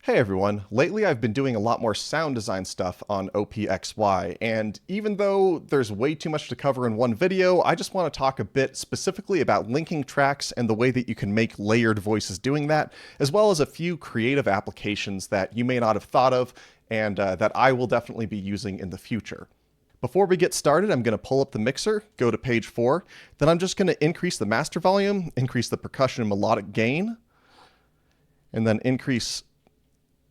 Hey everyone, lately I've been doing a lot more sound design stuff on OPXY, and even though there's way too much to cover in one video, I just want to talk a bit specifically about linking tracks and the way that you can make layered voices doing that, as well as a few creative applications that you may not have thought of, and that I will definitely be using in the future. Before we get started, I'm going to pull up the mixer, go to page 4, then I'm just going to increase the master volume, increase the percussion and melodic gain, and then increase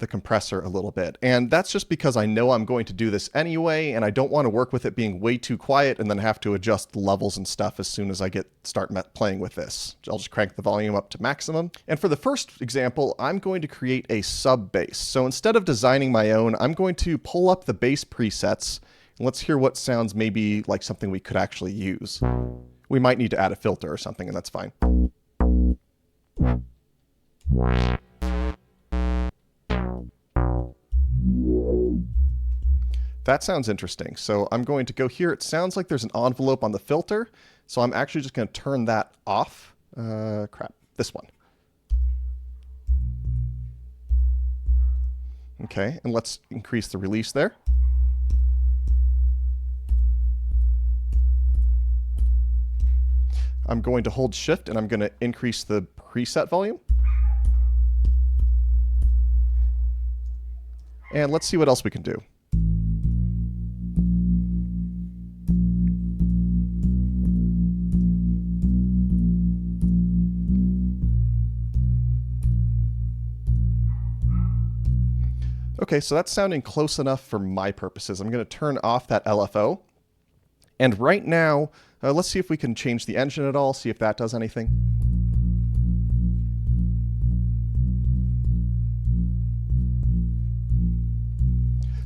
the compressor a little bit. And that's just because I know I'm going to do this anyway, and I don't want to work with it being way too quiet and then have to adjust the levels and stuff as soon as I start playing with this. I'll just crank the volume up to maximum. And for the first example, I'm going to create a sub bass. So instead of designing my own, I'm going to pull up the bass presets, and let's hear what sounds maybe like something we could actually use. We might need to add a filter or something, and that's fine. That sounds interesting. So I'm going to go here. It sounds like there's an envelope on the filter. So I'm actually just going to turn that off. This one. Okay, and let's increase the release there. I'm going to hold shift and I'm going to increase the preset volume. And let's see what else we can do. Okay, so that's sounding close enough for my purposes. I'm going to turn off that LFO. And right now, let's see if we can change the engine at all, see if that does anything.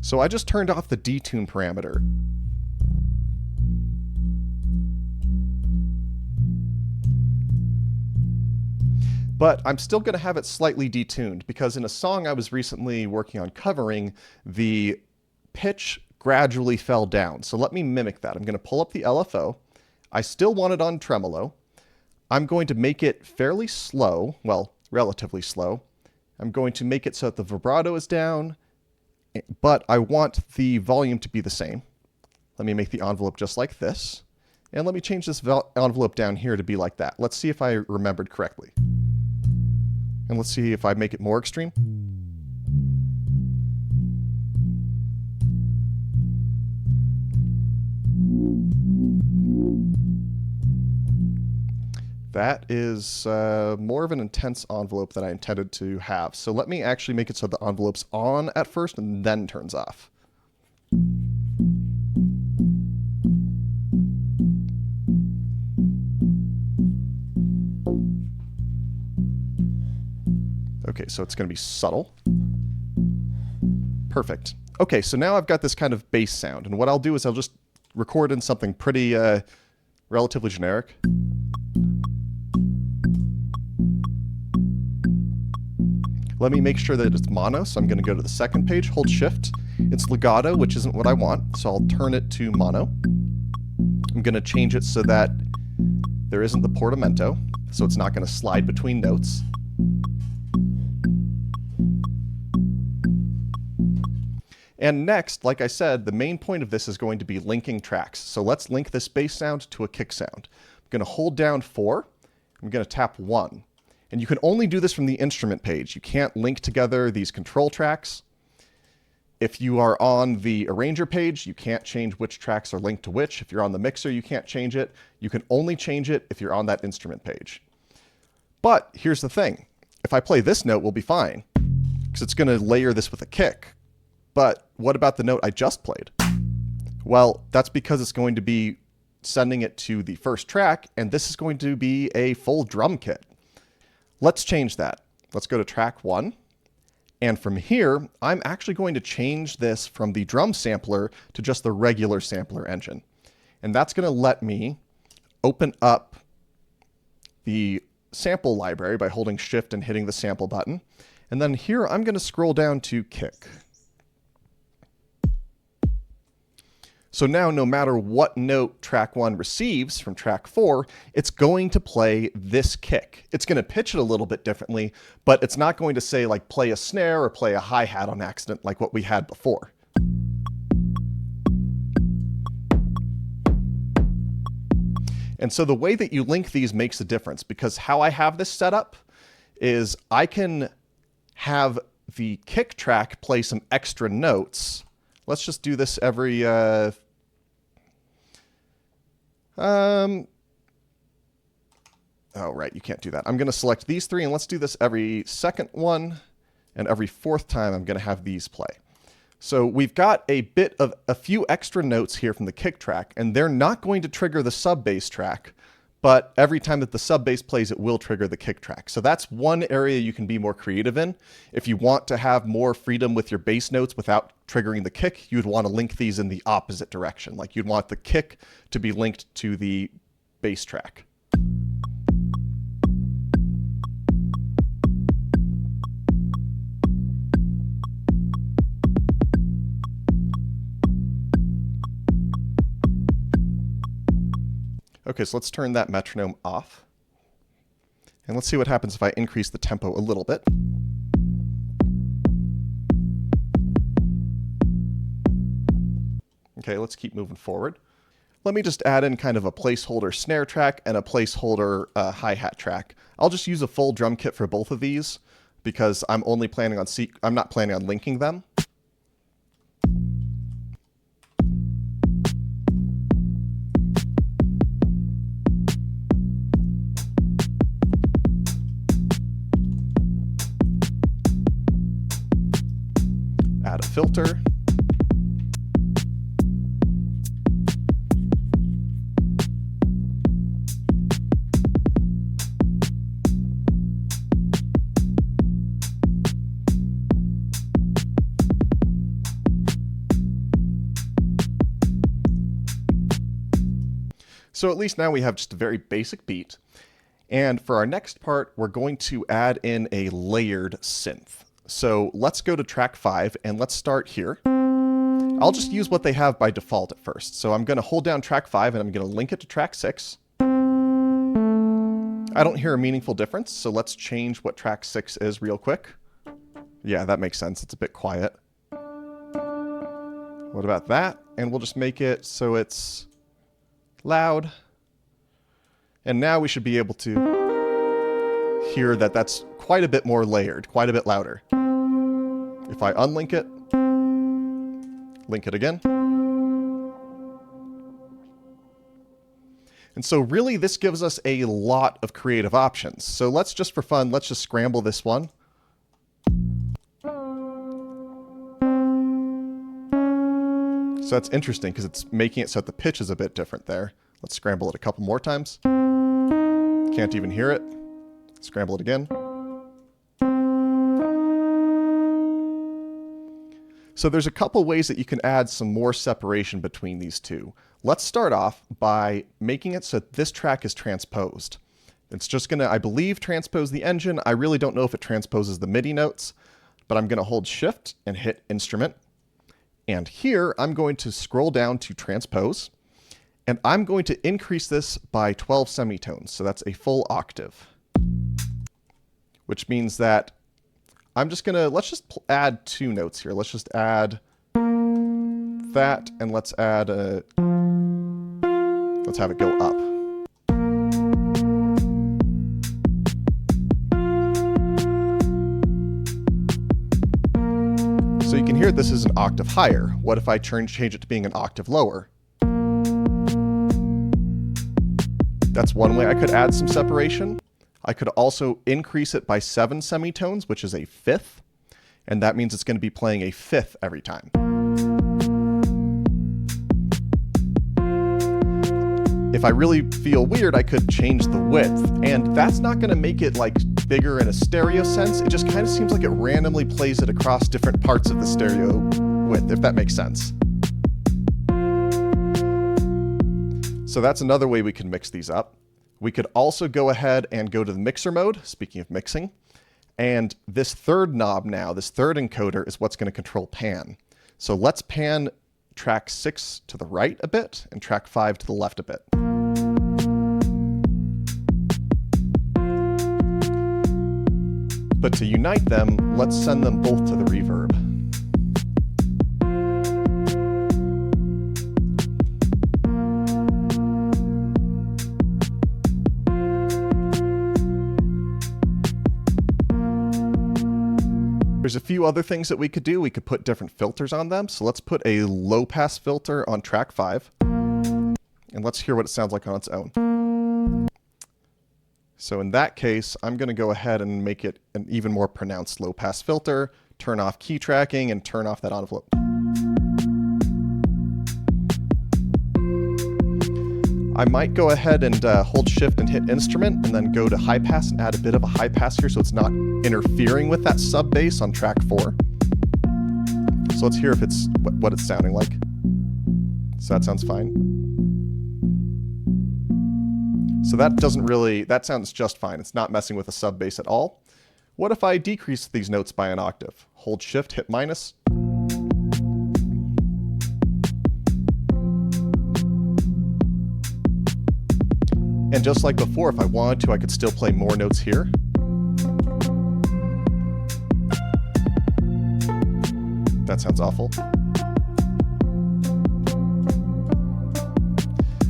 So I just turned off the detune parameter. But I'm still going to have it slightly detuned because in a song I was recently working on covering, the pitch gradually fell down. So let me mimic that. I'm going to pull up the LFO. I still want it on tremolo. I'm going to make it fairly slow, well, relatively slow. I'm going to make it so that the vibrato is down, but I want the volume to be the same. Let me make the envelope just like this. And let me change this envelope down here to be like that. Let's see if I remembered correctly. And let's see if I make it more extreme. That is more of an intense envelope than I intended to have. So let me actually make it so the envelope's on at first and then turns off. Okay, so it's going to be subtle. Perfect. Okay, so now I've got this kind of bass sound, and what I'll do is I'll just record in something pretty relatively generic. Let me make sure that it's mono, so I'm going to go to the second page, hold shift. It's legato, which isn't what I want, so I'll turn it to mono. I'm going to change it so that there isn't the portamento, so it's not going to slide between notes. And next, like I said, the main point of this is going to be linking tracks. So let's link this bass sound to a kick sound. I'm going to hold down 4. I'm going to tap 1. And you can only do this from the instrument page. You can't link together these control tracks. If you are on the arranger page, you can't change which tracks are linked to which. If you're on the mixer, you can't change it. You can only change it if you're on that instrument page. But here's the thing. If I play this note, we'll be fine, because it's going to layer this with a kick. But what about the note I just played? Well, that's because it's going to be sending it to the first track, and this is going to be a full drum kit. Let's change that. Let's go to track 1. And from here, I'm actually going to change this from the drum sampler to just the regular sampler engine. And that's going to let me open up the sample library by holding shift and hitting the sample button. And then here, I'm going to scroll down to kick. So now no matter what note track 1 receives from track 4, it's going to play this kick. It's going to pitch it a little bit differently, but it's not going to say like play a snare or play a hi-hat on accident like what we had before. And so the way that you link these makes a difference, because how I have this set up is I can have the kick track play some extra notes. Let's just do this every, oh, right, you can't do that. I'm going to select these 3, and let's do this every second one, and every 4th time I'm going to have these play. So we've got a few extra notes here from the kick track, and they're not going to trigger the sub bass track, but every time that the sub bass plays, it will trigger the kick track. So that's one area you can be more creative in. If you want to have more freedom with your bass notes without triggering the kick, you'd want to link these in the opposite direction. Like you'd want the kick to be linked to the bass track. Okay, so let's turn that metronome off. And let's see what happens if I increase the tempo a little bit. Okay, let's keep moving forward. Let me just add in kind of a placeholder snare track and a placeholder hi-hat track. I'll just use a full drum kit for both of these because I'm not planning on linking them. Add a filter. So at least now we have just a very basic beat. And for our next part, we're going to add in a layered synth. So let's go to track 5 and let's start here. I'll just use what they have by default at first. So I'm going to hold down track 5 and I'm going to link it to track 6. I don't hear a meaningful difference, so let's change what track 6 is real quick. Yeah, that makes sense. It's a bit quiet. What about that? And we'll just make it so it's loud. And now we should be able to hear that that's quite a bit more layered, quite a bit louder. If I unlink it, link it again. And so really this gives us a lot of creative options. So let's just for fun, let's just scramble this one. So that's interesting because it's making it so that the pitch is a bit different there. Let's scramble it a couple more times. Can't even hear it. Scramble it again. So there's a couple ways that you can add some more separation between these two. Let's start off by making it so that this track is transposed. It's just going to, I believe, transpose the engine. I really don't know if it transposes the MIDI notes, but I'm going to hold Shift and hit Instrument. And here I'm going to scroll down to Transpose, and I'm going to increase this by 12 semitones. So that's a full octave, which means that I'm just going to, let's just add 2 notes here. Let's just add that, and let's add a, let's have it go up. So you can hear this is an octave higher. What if I change it to being an octave lower? That's one way I could add some separation. I could also increase it by 7 semitones, which is a fifth, and that means it's going to be playing a fifth every time. If I really feel weird, I could change the width, and that's not going to make it like bigger in a stereo sense. It just kind of seems like it randomly plays it across different parts of the stereo width, if that makes sense. So that's another way we can mix these up. We could also go ahead and go to the mixer mode, speaking of mixing, and this third knob now, this third encoder is what's going to control pan. So let's pan track 6 to the right a bit and track 5 to the left a bit. But to unite them, let's send them both to the reverb. There's a few other things that we could do. We could put different filters on them. So let's put a low pass filter on track 5. And let's hear what it sounds like on its own. So in that case, I'm going to go ahead and make it an even more pronounced low pass filter, turn off key tracking, and turn off that envelope. I might go ahead and hold shift and hit instrument and then go to high pass and add a bit of a high pass here so it's not interfering with that sub bass on track 4. So let's hear if it's what it's sounding like. So that sounds fine. So that sounds just fine. It's not messing with the sub bass at all. What if I decrease these notes by an octave? Hold shift, hit minus. And just like before, if I wanted to, I could still play more notes here. That sounds awful.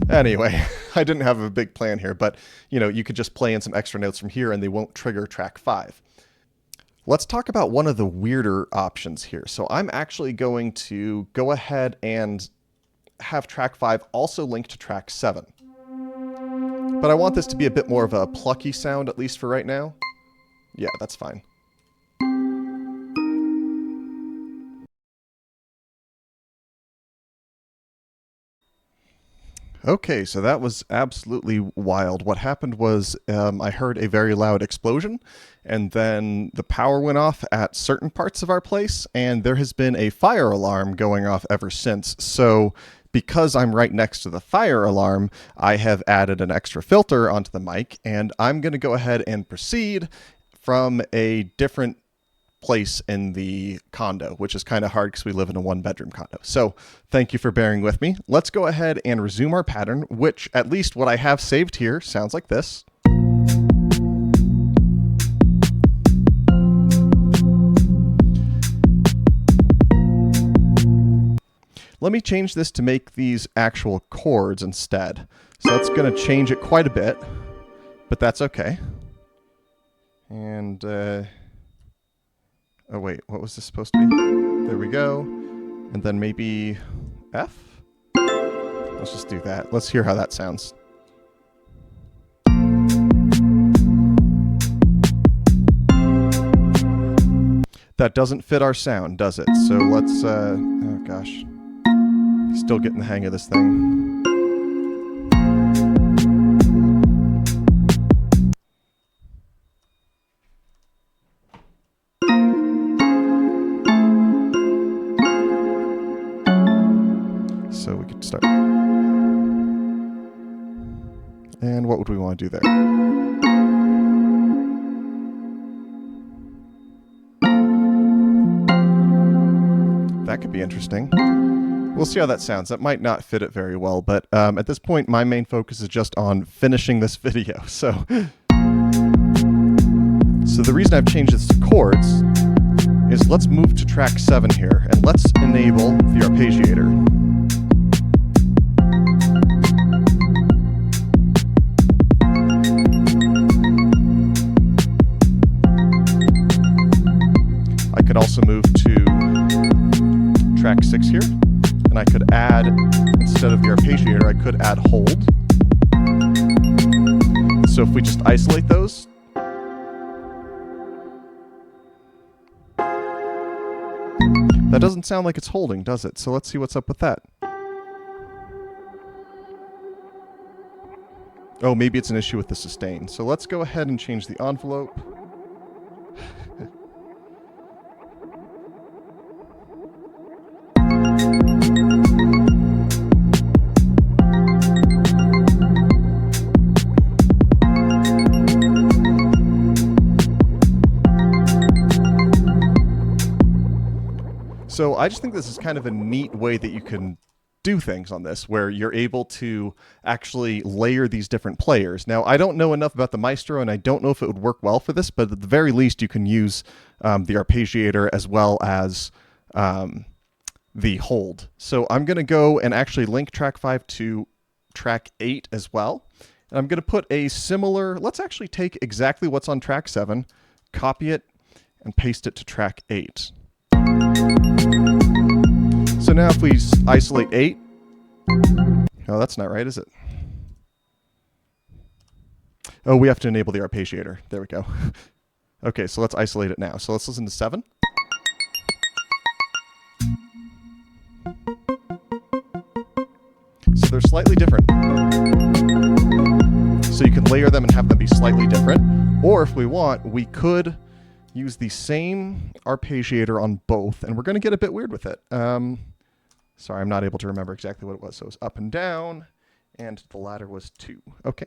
Anyway, I didn't have a big plan here, but you could just play in some extra notes from here and they won't trigger track 5. Let's talk about one of the weirder options here. So I'm actually going to go ahead and have track 5 also linked to track 7. But I want this to be a bit more of a plucky sound, at least for right now. Yeah, that's fine. Okay, so that was absolutely wild. What happened was I heard a very loud explosion, and then the power went off at certain parts of our place, and there has been a fire alarm going off ever since. So because I'm right next to the fire alarm, I have added an extra filter onto the mic, and I'm going to go ahead and proceed from a different place in the condo, which is kind of hard because we live in a 1-bedroom condo. So thank you for bearing with me. Let's go ahead and resume our pattern, which at least what I have saved here sounds like this. Let me change this to make these actual chords instead. So that's going to change it quite a bit, but that's okay. And, oh wait, what was this supposed to be? There we go. And then maybe F? Let's just do that. Let's hear how that sounds. That doesn't fit our sound, does it? So let's, oh gosh. Still getting the hang of this thing. So we could start. And what would we want to do there? That could be interesting. We'll see how that sounds. That might not fit it very well, but at this point, my main focus is just on finishing this video. So the reason I've changed this to chords is let's move to track 7 here, and let's enable the arpeggiator. I could also move to track 6 here. And I could add, instead of the arpeggiator, I could add hold. So if we just isolate those, that doesn't sound like it's holding, does it? So let's see what's up with that. Oh, maybe it's an issue with the sustain. So let's go ahead and change the envelope. So I just think this is kind of a neat way that you can do things on this, where you're able to actually layer these different players. Now, I don't know enough about the Maestro, and I don't know if it would work well for this, but at the very least, you can use the arpeggiator as well as the hold. So I'm going to go and actually link track 5 to track 8 as well. And I'm going to put a similar, let's actually take exactly what's on track 7, copy it, and paste it to track 8. So now if we isolate 8, oh, that's not right, is it? Oh, we have to enable the arpeggiator. There we go. Okay, so let's isolate it now. So let's listen to 7. So they're slightly different. So you can layer them and have them be slightly different. Or if we want, we could use the same arpeggiator on both, and we're going to get a bit weird with it. Sorry, I'm not able to remember exactly what it was. So it was up and down, and the ladder was 2. Okay.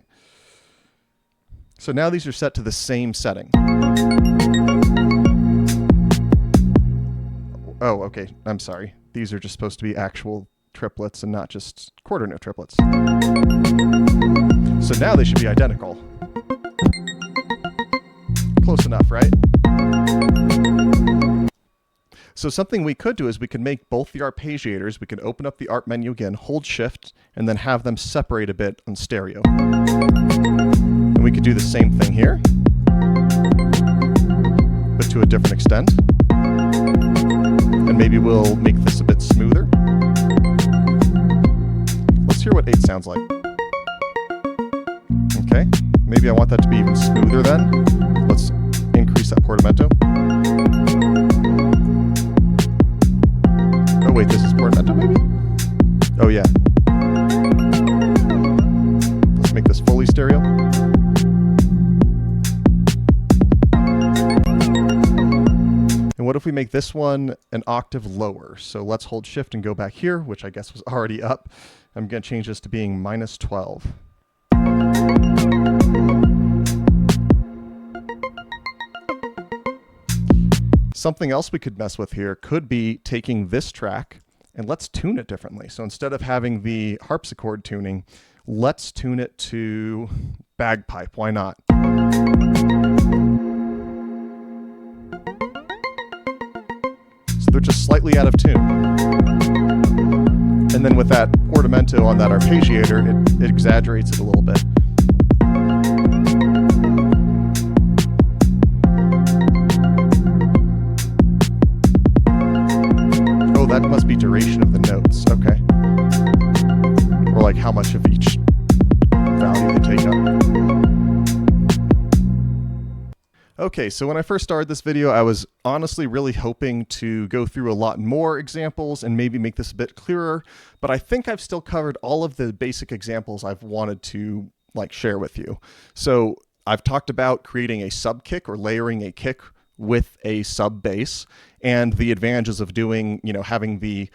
So now these are set to the same setting. Oh, okay. I'm sorry. These are just supposed to be actual triplets and not just quarter note triplets. So now they should be identical. Close enough, right? So something we could do is we could make both the arpeggiators. We could open up the Arp menu again, hold Shift, and then have them separate a bit on stereo. And we could do the same thing here, but to a different extent. And maybe we'll make this a bit smoother. Let's hear what 8 sounds like. Okay, maybe I want that to be even smoother then. Let's increase that portamento. Oh wait, this is portamento maybe? Oh yeah. Let's make this fully stereo. And what if we make this one an octave lower? So let's hold Shift and go back here, which I guess was already up. I'm going to change this to being -12. Something else we could mess with here could be taking this track and let's tune it differently. So instead of having the harpsichord tuning, let's tune it to bagpipe. Why not? So they're just slightly out of tune. And then with that portamento on that arpeggiator, it exaggerates it a little bit. Oh, that must be duration of the notes. Okay. Or like how much of each value they take up. Okay, so when I first started this video, I was honestly really hoping to go through a lot more examples and maybe make this a bit clearer, but I think I've still covered all of the basic examples I've wanted to share with you. So I've talked about creating a sub kick or layering a kick with a sub bass and the advantages of doing, having the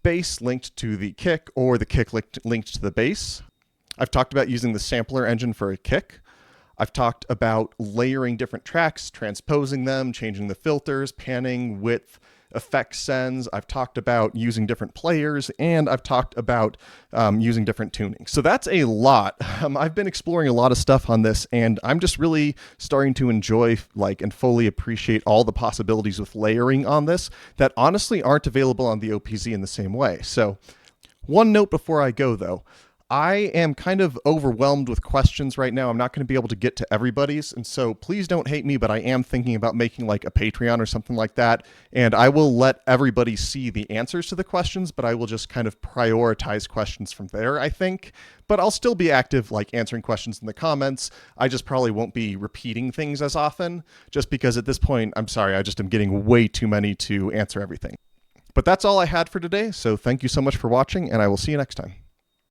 bass linked to the kick or the kick linked to the bass. I've talked about using the sampler engine for a kick. I've talked about layering different tracks, transposing them, changing the filters, panning, width, effect sends. I've talked about using different players, and I've talked about using different tuning. So that's a lot. I've been exploring a lot of stuff on this, and I'm just really starting to enjoy and fully appreciate all the possibilities with layering on this that honestly aren't available on the OPZ in the same way. So one note before I go though. I am kind of overwhelmed with questions right now. I'm not going to be able to get to everybody's, and so please don't hate me, but I am thinking about making a Patreon or something like that, and I will let everybody see the answers to the questions, but I will just kind of prioritize questions from there, I think. But I'll still be active, answering questions in the comments. I just probably won't be repeating things as often, just because at this point, I'm sorry, I just am getting way too many to answer everything. But that's all I had for today, so thank you so much for watching, and I will see you next time.